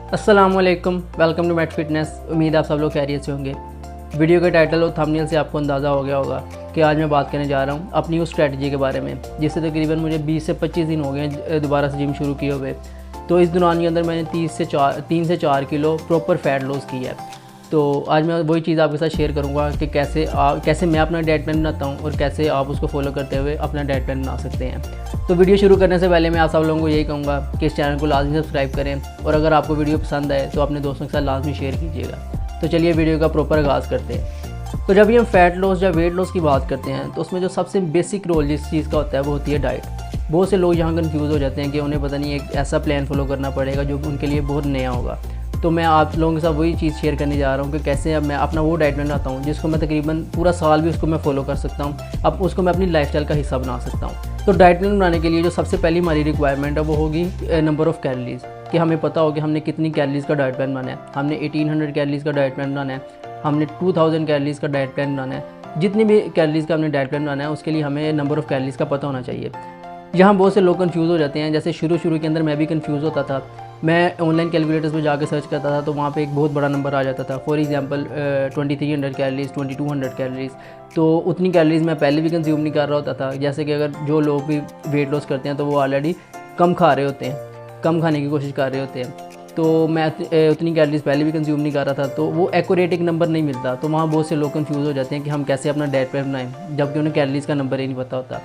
अस्सलामुअलैकुम, welcome to mat fitness. उम्मीद है आप सब लोग खैरियत से होंगे। वीडियो के टाइटल और थंबनेल से आपको अंदाज़ा हो गया होगा कि आज मैं बात करने जा रहा हूँ अपनी उस स्ट्रैटेजी के बारे में जिससे तकरीबन मुझे 20 से 25 दिन हो गए हैं दोबारा से जिम शुरू किए हुए। तो इस दौरान के अंदर मैंने 3 से 4 किलो प्रॉपर फ़ैट लॉस किया है। तो आज मैं वही चीज़ आपके साथ शेयर करूँगा कि कैसे मैं अपना डाइट प्लान बनाता हूँ और कैसे आप उसको फॉलो करते हुए अपना डाइट प्लान बना सकते हैं। तो वीडियो शुरू करने से पहले मैं आप सब लोगों को यही कहूँगा कि इस चैनल को लाजमी सब्सक्राइब करें और अगर आपको वीडियो पसंद आए तो अपने दोस्तों के साथ लाजमी शेयर कीजिएगा। तो चलिए वीडियो का प्रॉपर आगाज़ करते हैं। तो जब भी हम फ़ैट लॉस या वेट लॉस की बात करते हैं तो उसमें जो सबसे बेसिक रोल जिस चीज़ का होता है वो होती है डाइट। बहुत से लोग यहाँ कन्फ्यूज़ हो जाते हैं कि उन्हें पता नहीं एक ऐसा प्लान फॉलो करना पड़ेगा जो उनके लिए बहुत नया होगा। तो मैं आप लोगों के साथ वही चीज़ शेयर करने जा रहा हूँ कि कैसे अब मैं अपना वो डाइट प्लान बनाता हूँ जिसको मैं तकरीबन पूरा साल भी उसको मैं फॉलो कर सकता हूँ। अब उसको मैं अपनी लाइफस्टाइल का हिस्सा बना सकता हूँ। तो डाइट प्लान बनाने के लिए जो सबसे पहली हमारी रिक्वायरमेंट है वो होगी नंबर ऑफ़ कैलोरीज़, कि हमें पता हो कि हमने कितनी कैलोरीज़ का डाइट प्लान बनाना है। हमने 1800 कैलोरीज़ का डाइट प्लान बनाना है, हमने 2000 कैलोरीज़ का डाइट प्लान बनाना है। जितनी भी कैलोरीज़ का हमने डाइट प्लान बनाना है उसके लिए हमें नंबर ऑफ़ कैलोरीज़ का पता होना चाहिए। यहाँ बहुत से लोग कंफ्यूज हो जाते हैं, जैसे शुरू के अंदर मैं भी कंफ्यूज होता था। मैं ऑनलाइन कैलकुलेटर्स पे जाकर सर्च करता था तो वहाँ पे एक बहुत बड़ा नंबर आ जाता था। For example 2300 calories, 2200 calories. तो उतनी कैलोरीज़ मैं पहले भी कंज्यूम नहीं कर रहा होता था। जैसे कि अगर जो लोग भी वेट लॉस करते हैं तो वो ऑलरेडी कम खा रहे होते हैं, कम खाने की कोशिश कर रहे होते हैं। तो मैं उतनी कैलोरीज़ पहले भी कंज्यूम नहीं कर रहा था, तो वो एक्यूरेट एक नंबर नहीं मिलता। तो वहाँ बहुत से लोग कंफ्यूज हो जाते हैं कि हम कैसे अपना डाइट प्लान बनाएं जबकि उन्हें कैलोरीज़ का नंबर ही नहीं पता होता।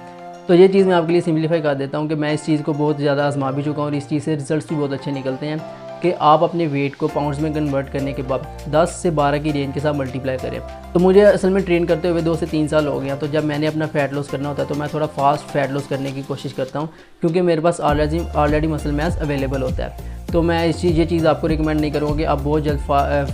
तो ये चीज़ मैं आपके लिए सिंपलीफाई कर देता हूँ कि मैं इस चीज़ को बहुत ज़्यादा आजमा भी चुका हूँ और इस चीज़ से रिजल्ट्स भी बहुत अच्छे निकलते हैं कि आप अपने वेट को पाउंड्स में कन्वर्ट करने के बाद 10 से 12 की रेंज के साथ मल्टीप्लाई करें। तो मुझे असल में ट्रेन करते हुए 2 से 3 साल हो गया। तो जब मैंने अपना फ़ैट लॉस करना होता है तो मैं थोड़ा फास्ट फ़ैट लॉस करने की कोशिश करता हूँ क्योंकि मेरे पास ऑलरेडी मसल मास अवेलेबल होता है। तो मैं ये चीज़ आपको रिकमेंड नहीं करूँगा कि आप बहुत जल्द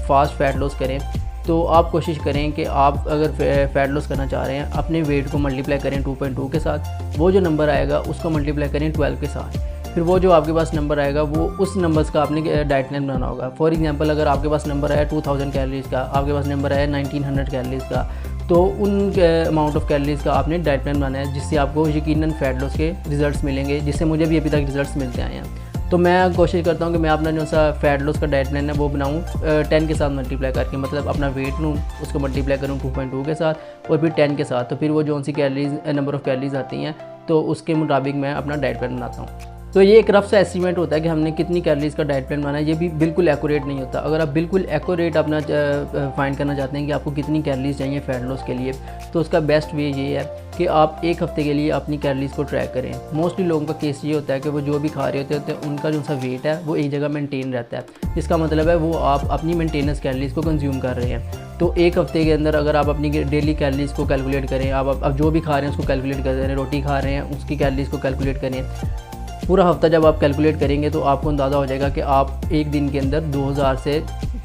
फास्ट फ़ैट लॉस करें। तो आप कोशिश करें कि आप अगर फ़ैट लॉस करना चाह रहे हैं अपने वेट को मल्टीप्लाई करें 2.2 के साथ। वो जो नंबर आएगा उसको मल्टीप्लाई करें 12 के साथ। फिर वो जो आपके पास नंबर आएगा वो उस नंबर्स का आपने डाइट प्लान बनाना होगा। फॉर एग्जांपल अगर आपके पास नंबर आया 2000 कैलोरीज़ का, आपके पास नंबर आया 1900 कैलोरीज़ का, तो उन अमाउंट ऑफ कैलोरीज़ का आपने डाइट प्लान बनाना है जिससे आपको यकीनन फ़ैट लॉस के रिजल्ट्स मिलेंगे, जिससे मुझे भी अभी तक रिजल्ट्स मिलते आए हैं। तो मैं कोशिश करता हूँ कि मैं अपना जो सा फ़ैट लॉस का डाइट प्लान है वो बनाऊँ 10 के साथ मल्टीप्लाई करके, मतलब अपना वेट लूँ उसको मल्टीप्लाई करूँ 2.2 के साथ और फिर 10 के साथ। तो फिर वो जो सी कैलोरीज़ नंबर ऑफ़ कैलोरीज़ आती हैं तो उसके मुताबिक मैं अपना डाइट प्लान बनाता हूँ। तो ये एक रफ सा एस्टीमेट होता है कि हमने कितनी कैलोरीज़ का डाइट प्लान बनाना है। ये भी बिल्कुल एक्यूरेट नहीं होता। अगर आप बिल्कुल एक्यूरेट अपना फाइंड करना चाहते हैं कि आपको कितनी कैलोरीज़ चाहिए फ़ैट लॉस के लिए, तो उसका बेस्ट वे ये है कि आप एक हफ़्ते के लिए अपनी कैलोरीज़ को ट्रैक करें। मोस्टली लोगों का केस ये होता है कि वो जो भी खा रहे होते हैं उनका जो सा वेट है वो एक जगह मेंटेन रहता है। इसका मतलब है वो आप अपनी मेंटेनेंस कैलोरीज़ को कंज्यूम कर रहे हैं। तो एक हफ़्ते के अंदर अगर आप अपनी डेली कैलोरीज़ को कैलकुलेट करें, आप जो भी खा रहे हैं उसको कैलकुलेट कर रहे हैं, रोटी खा रहे हैं उसकी कैलोरीज़ को कैलकुलेट करें। पूरा हफ्ता जब आप कैलकुलेट करेंगे तो आपको अंदाज़ा हो जाएगा कि आप एक दिन के अंदर 2000 से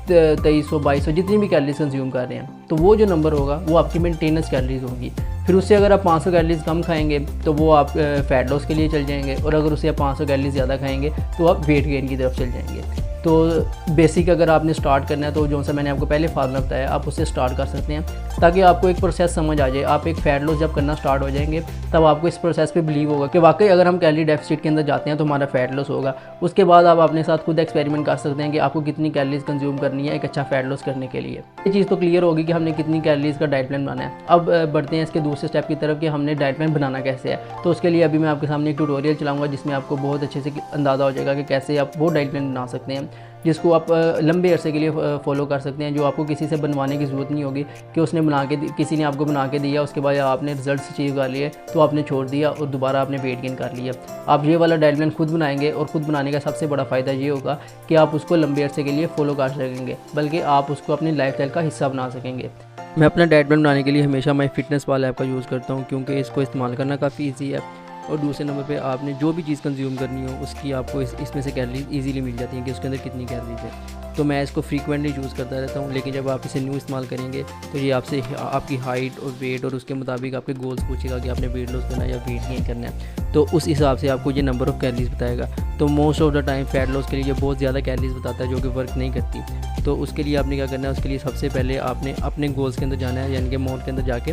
2300-2200 जितनी भी कैलोरीज कंज्यूम कर रहे हैं, तो वो जो नंबर होगा वो आपकी मेंटेनेंस कैलोरीज होगी। फिर उससे अगर आप 500 कैलोरीज कम खाएंगे तो वो आप फ़ैट लॉस के लिए चल जाएंगे, और अगर उससे आप 500 कैलोरीज ज़्यादा खाएंगे तो आप वेट गेन की तरफ चल जाएंगे। तो बेसिक अगर आपने स्टार्ट करना है तो जो सा मैंने आपको पहले फार्मूला बताया आप उससे स्टार्ट कर सकते हैं ताकि आपको एक प्रोसेस समझ आ जाए। आप एक फ़ैट लॉस जब करना स्टार्ट हो जाएंगे तब आपको इस प्रोसेस पे बिलीव होगा कि वाकई अगर हम कैलोरी डेफिसिट के अंदर जाते हैं तो हमारा फ़ैट लॉस होगा। उसके बाद आप अपने साथ खुद एक्सपेरिमेंट कर सकते हैं कि आपको कितनी कैलोरीज कंज्यूम करनी है एक अच्छा फ़ैट लॉस करने के लिए। ये चीज़ तो क्लियर होगी कि हमने कितनी कैलोरीज का डाइट प्लान बनाना है। अब बढ़ते हैं इसके दूसरे स्टेप की तरफ कि हमने डाइट प्लान बनाना कैसे है। तो उसके लिए अभी मैं आपके सामने एक ट्यूटोरियल चलाऊँगा जिसमें आपको बहुत अच्छे से अंदाज़ा हो जाएगा कि कैसे आप वो डाइट प्लान बना सकते हैं जिसको आप लंबे अरसे के लिए फॉलो कर सकते हैं, जो आपको किसी से बनवाने की ज़रूरत नहीं होगी कि किसी ने आपको बना के दिया, उसके बाद आपने रिजल्ट्स अचीव कर लिए तो आपने छोड़ दिया और दोबारा आपने वेट गेन कर लिया। आप ये वाला डाइट प्लान खुद बनाएंगे और ख़ुद बनाने का सबसे बड़ा फ़ायदा ये होगा कि आप उसको लंबे अरसे के लिए फॉलो कर सकेंगे, बल्कि आप उसको अपनी लाइफस्टाइल का हिस्सा बना सकेंगे। मैं अपना डाइट प्लान बनाने के लिए हमेशा माई फिटनेस वाला ऐप का यूज़ करता हूँ क्योंकि इसको इस्तेमाल करना काफ़ी ईजी है, और दूसरे नंबर पे आपने जो भी चीज़ कंज्यूम करनी हो उसकी आपको इसमें से कैलोरीज इजीली मिल जाती हैं कि उसके अंदर कितनी कैलोरीज है। तो मैं इसको फ्रीक्वेंटली यूज़ करता रहता हूँ, लेकिन जब आप इसे न्यू इस्तेमाल करेंगे तो ये आपसे आपकी हाइट और वेट और उसके मुताबिक आपके गोल्स पूछेगा कि आपने वेट लॉस करना है या वेट गेन करना है, तो उस हिसाब से आपको ये नंबर ऑफ़ कैलोरीज बताएगा। तो most of the time fat loss के लिए ये बहुत ज़्यादा कैलोरीज बताता है जो कि वर्क नहीं करती। तो उसके लिए आपने क्या करना है, उसके लिए सबसे पहले आपने अपने गोल्स के अंदर जाना है, यानी कि अमाउंट के अंदर जाके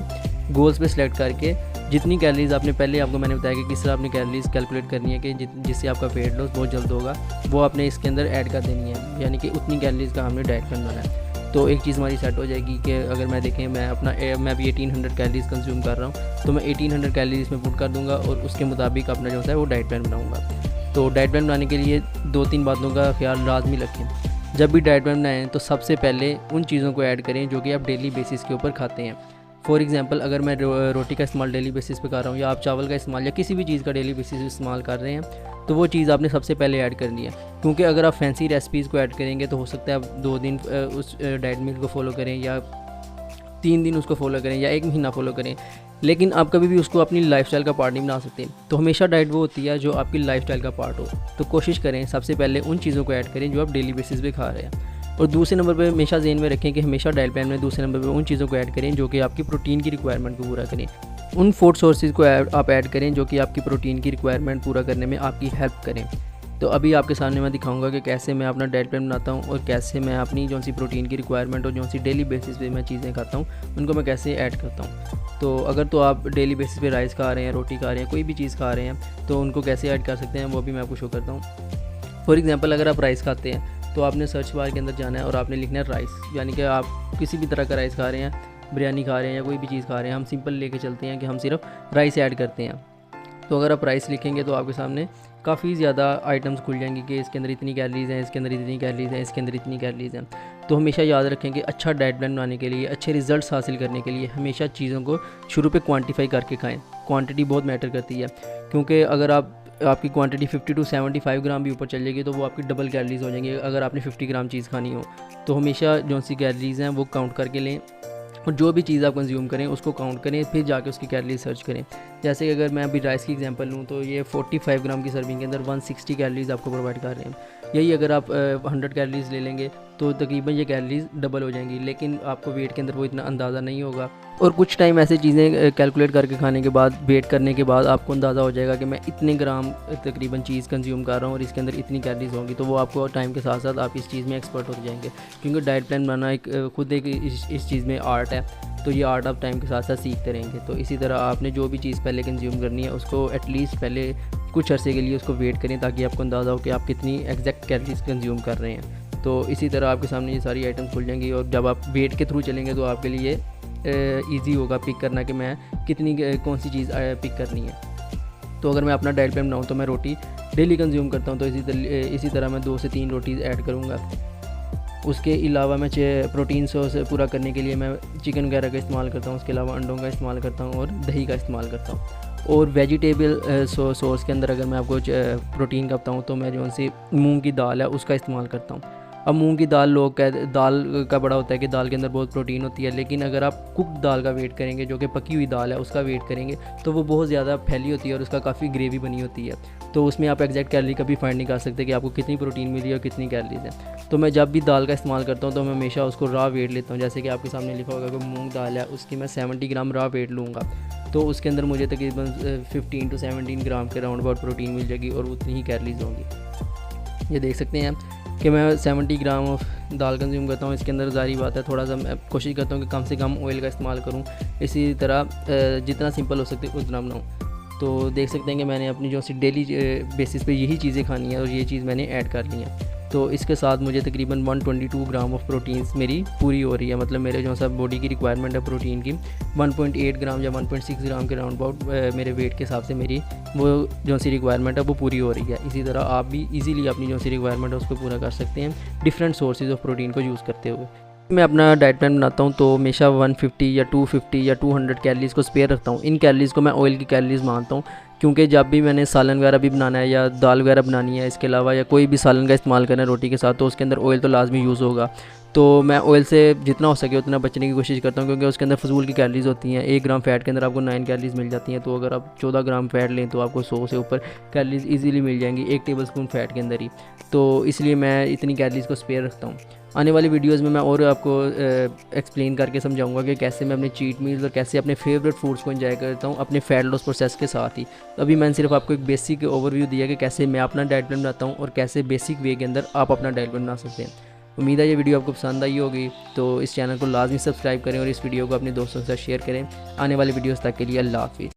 गोल्स पे सिलेक्ट करके जितनी कैलोरीज आपने पहले आपको मैंने बताया कि किस तरह आपने कैलोरीज कैलकुलेट करनी है कि जिससे आपका वेट लॉस बहुत जल्द होगा, वो आपने इसके अंदर ऐड कर देनी है, यानी कि उतनी कैलोरीज का हमने डाइट करना है। तो एक चीज़ हमारी सेट हो जाएगी कि अगर मैं देखें मैं भी 1800 कैलोरीज कंज्यूम कर रहा हूँ, तो मैं 1800 कैलोरीज इसमें पुट कर दूँगा और उसके मुताबिक अपना जो है वो डाइट प्लान बनाऊँगा। तो डाइट प्लान बनाने के लिए 2-3 बातों का ख्याल लाजमी रखें। जब भी डाइट प्लान बनाएं तो सबसे पहले उन चीज़ों को ऐड करें जो कि आप डेली बेसिस के ऊपर खाते हैं। फॉर एग्जांपल, अगर मैं रोटी का इस्तेमाल डेली बेसिस पे कर रहा हूँ या आप चावल का इस्तेमाल या किसी भी चीज़ का डेली बेसिस इस्तेमाल कर रहे हैं, तो वो चीज़ आपने सबसे पहले ऐड करनी है। क्योंकि अगर आप फैंसी रेसिपीज़ को ऐड करेंगे तो हो सकता है आप 2 दिन उस डाइट मील को फॉलो करें या 3 दिन उसको फॉलो करें या 1 महीना फॉलो करें, लेकिन आप कभी भी उसको अपनी लाइफस्टाइल का पार्ट नहीं बना सकते। तो हमेशा डाइट वो होती है जो आपकी लाइफस्टाइल का पार्ट हो। तो कोशिश करें सबसे पहले उन चीज़ों को ऐड करें जो आप डेली बेसिस पे खा रहे हैं। और दूसरे नंबर पे हमेशा ज़हन में रखें कि हमेशा डाइट प्लान में दूसरे नंबर पे उन चीज़ों को ऐड करें जो कि आपकी प्रोटीन की रिक्वायरमेंट को पूरा करें। उन फूड सोर्सेज को आप ऐड करें जो कि आपकी प्रोटीन की रिक्वायरमेंट पूरा करने में आपकी हेल्प करें। तो अभी आपके सामने मैं दिखाऊंगा कि कैसे मैं अपना डाइट प्लान बनाता हूँ और कैसे मैं अपनी जो सी प्रोटीन की रिक्वायरमेंट और जो सी डेली बेसिस पे मैं चीज़ें खाता हूँ उनको मैं कैसे ऐड करता हूँ। तो अगर तो आप डेली बेसिस पे राइस खा रहे हैं, रोटी खा रहे हैं, कोई भी चीज़ खा रहे हैं, तो उनको कैसे ऐड कर सकते हैं वो भी मैं आपको शो करता हूँ। फॉर एग्जाम्पल, अगर आप राइस खाते हैं तो आपने सर्च बार के अंदर जाना है और आपने लिखना है राइस, यानी कि आप किसी भी तरह का राइस खा रहे हैं, बिरयानी खा रहे हैं या कोई भी चीज़ खा रहे हैं, हम सिंपल लेके चलते हैं कि हम सिर्फ राइस ऐड करते हैं। तो अगर आप राइस लिखेंगे तो आपके सामने काफ़ी ज़्यादा आइटम्स खुल जाएंगी कि इसके अंदर इतनी कैलोरीज़ हैं, इसके अंदर इतनी कैलोरीज़ हैं, इसके अंदर इतनी कैलोरीज़ हैं। तो हमेशा याद रखें कि अच्छा डाइट प्लान बनाने के लिए, अच्छे रिजल्ट्स हासिल करने के लिए हमेशा चीज़ों को शुरू पे क्वांटिफाई करके खाएं। क्वांटिटी बहुत मैटर करती है, क्योंकि अगर आपकी क्वांटिटी 50 to 75 ग्राम भी ऊपर चल जाएगी तो वो आपकी डबल कैलोरीज़ हो जाएंगी। अगर आपने 50 ग्राम चीज़ खानी हो तो हमेशा जो सी कैलोरीज़ हैं वो काउंट करके लें और जो भी चीज़ आप कंज्यूम करें उसको काउंट करें, फिर जाके उसकी कैलोरीज सर्च करें। जैसे कि अगर मैं अभी राइस की एग्जांपल लूँ तो ये 45 ग्राम की सर्विंग के अंदर 160 कैलोरीज़ आपको प्रोवाइड कर रहे हैं। यही अगर आप 100 कैलोरीज़ ले लेंगे तो तकरीबन ये कैलोरीज़ डबल हो जाएंगी, लेकिन आपको वेट के अंदर वो इतना अंदाज़ा नहीं होगा। और कुछ टाइम ऐसे चीज़ें कैलकुलेट करके खाने के बाद, वेट करने के बाद आपको अंदाज़ा हो जाएगा कि मैं इतने ग्राम तकरीबन चीज़ कंज्यूम कर रहा हूँ और इसके अंदर इतनी कैलोरीज होंगी। तो वो आपको टाइम के साथ साथ आप इस चीज़ में एक्सपर्ट हो जाएंगे, क्योंकि डाइट प्लान बनाना खुद एक इस चीज़ में आर्ट है। तो ये आर्ट आप टाइम के साथ साथ सीखते रहेंगे। तो इसी तरह आपने जो भी चीज़ पहले कंज्यूम करनी है उसको एटलीस्ट पहले कुछ अरसे के लिए उसको वेट करें, ताकि आपको अंदाज़ा हो कि आप कितनी एग्जैक्ट कैलोरीज कंज्यूम कर रहे हैं। तो इसी तरह आपके सामने ये सारी आइटम्स खुल जाएंगी और जब आप वेट के थ्रू चलेंगे तो आपके लिए ईजी होगा पिक करना कि मैं कितनी कौन सी चीज़ पिक करनी है। तो अगर मैं अपना डाइट प्लान बनाऊँ तो मैं रोटी डेली कंज्यूम करता हूँ, तो इसी तरह मैं 2 से 3 रोटीज़ ऐड करूँगा। उसके अलावा मैं प्रोटीन सोर्स पूरा करने के लिए मैं चिकन वगैरह का इस्तेमाल करता हूँ, उसके अलावा अंडों का इस्तेमाल करता हूँ और दही का इस्तेमाल करता हूँ। और वेजिटेबल सोर्स के अंदर अगर मैं आपको प्रोटीन का बताऊँ तो मैं जो सी मूंग की दाल है उसका इस्तेमाल करता हूँ। अब मूंग की दाल दाल का बड़ा होता है कि दाल के अंदर बहुत प्रोटीन होती है, लेकिन अगर आप कुक्ड दाल का वेट करेंगे, जो कि पकी हुई दाल है उसका वेट करेंगे, तो वो बहुत ज़्यादा फैली होती है और उसका काफ़ी ग्रेवी बनी होती है। तो उसमें आप एग्जैक्ट कैलोरी कभी फाइंड नहीं कर सकते कि आपको कितनी प्रोटीन मिली और कितनी कैलोरीज है। तो मैं जब भी दाल का इस्तेमाल करता हूँ तो मैं हमेशा उसको रॉ वेट लेता हूँ। जैसे कि आपके सामने लिखा होगा कि मूंग दाल है, उसकी मैं 70 ग्राम रॉ वेट लूँगा, तो उसके अंदर मुझे तकरीबन 15 to 17 ग्राम के राउंड अबाउट प्रोटीन मिल जाएगी और उतनी ही कैलोरीज होंगी। ये देख सकते हैं कि मैं 70 ग्राम ऑफ दाल कंज्यूम करता हूँ। इसके अंदर ज़ाहिर बात है थोड़ा सा मैं कोशिश करता हूँ कि कम से कम ऑयल का इस्तेमाल करूँ, इसी तरह जितना सिंपल हो सकते उतना बनाऊँ। तो देख सकते हैं कि मैंने अपनी जो सी डेली बेसिस पे यही चीज़ें खानी है और ये चीज़ मैंने ऐड कर ली है। तो इसके साथ मुझे तकरीबन 122 ग्राम ऑफ प्रोटीन्स मेरी पूरी हो रही है, मतलब मेरे जो सा बॉडी की रिक्वायरमेंट है प्रोटीन की 1.8 ग्राम या 1.6 ग्राम के राउंड अबाउट मेरे वेट के हिसाब से मेरी वो जो सी रिक्वायरमेंट है वो पूरी हो रही है। इसी तरह आप भी इजीली अपनी जो सी रिक्वायरमेंट है उसको पूरा कर सकते हैं डिफरेंट सोर्सेज ऑफ प्रोटीन को यूज़ करते हुए। मैं अपना डाइट प्लान बनाता हूँ तो हमेशा 150 या 250 या 200 कैलोरीज़ को स्पेयर रखता हूँ। इन कैलोरीज़ को मैं ऑयल की कैलोरीज़ मानता हूँ, क्योंकि जब भी मैंने सालन वगैरह भी बनाना है या दाल वगैरह बनानी है, इसके अलावा या कोई भी सालन का इस्तेमाल करना है रोटी के साथ, तो उसके अंदर ऑयल तो लाजमी यूज़ होगा। तो मैं ऑयल से जितना हो सके उतना बचने की कोशिश करता हूँ, क्योंकि उसके अंदर फजूल की कैलोरीज़ होती हैं। 1 ग्राम फ़ैट के अंदर आपको 9 कैलोरीज़ मिल जाती हैं, तो अगर आप 14 ग्राम फ़ैट लें तो आपको 100 से ऊपर कैलोरीज़ ईज़िली मिल जाएंगी 1 टेबल स्पून फ़ैट के अंदर ही। तो इसलिए मैं इतनी कैलोरीज़ को स्पेयर रखता हूँ। आने वाली वीडियोज़ में मैं और आपको एक्सप्लेन करके समझाऊंगा कि कैसे मैं अपने चीट मील्स और कैसे अपने फेवरेट फूड्स को एंजॉय करता हूँ अपने फैट लॉस प्रोसेस के साथ ही। तो अभी मैंने सिर्फ आपको एक बेसिक ओवरव्यू दिया कि कैसे मैं अपना डाइट प्लान बनाता हूँ और कैसे बेसिक वे के अंदर आप अपना डाइट प्लान बना सकते हैं। उम्मीद है ये वीडियो आपको पसंद आई होगी, तो इस चैनल को लाजमी सब्सक्राइब करें और इस वीडियो को अपने दोस्तों के साथ शेयर करें। आने वाली वीडियोज़ तक के लिए अल्लाह हाफिज़।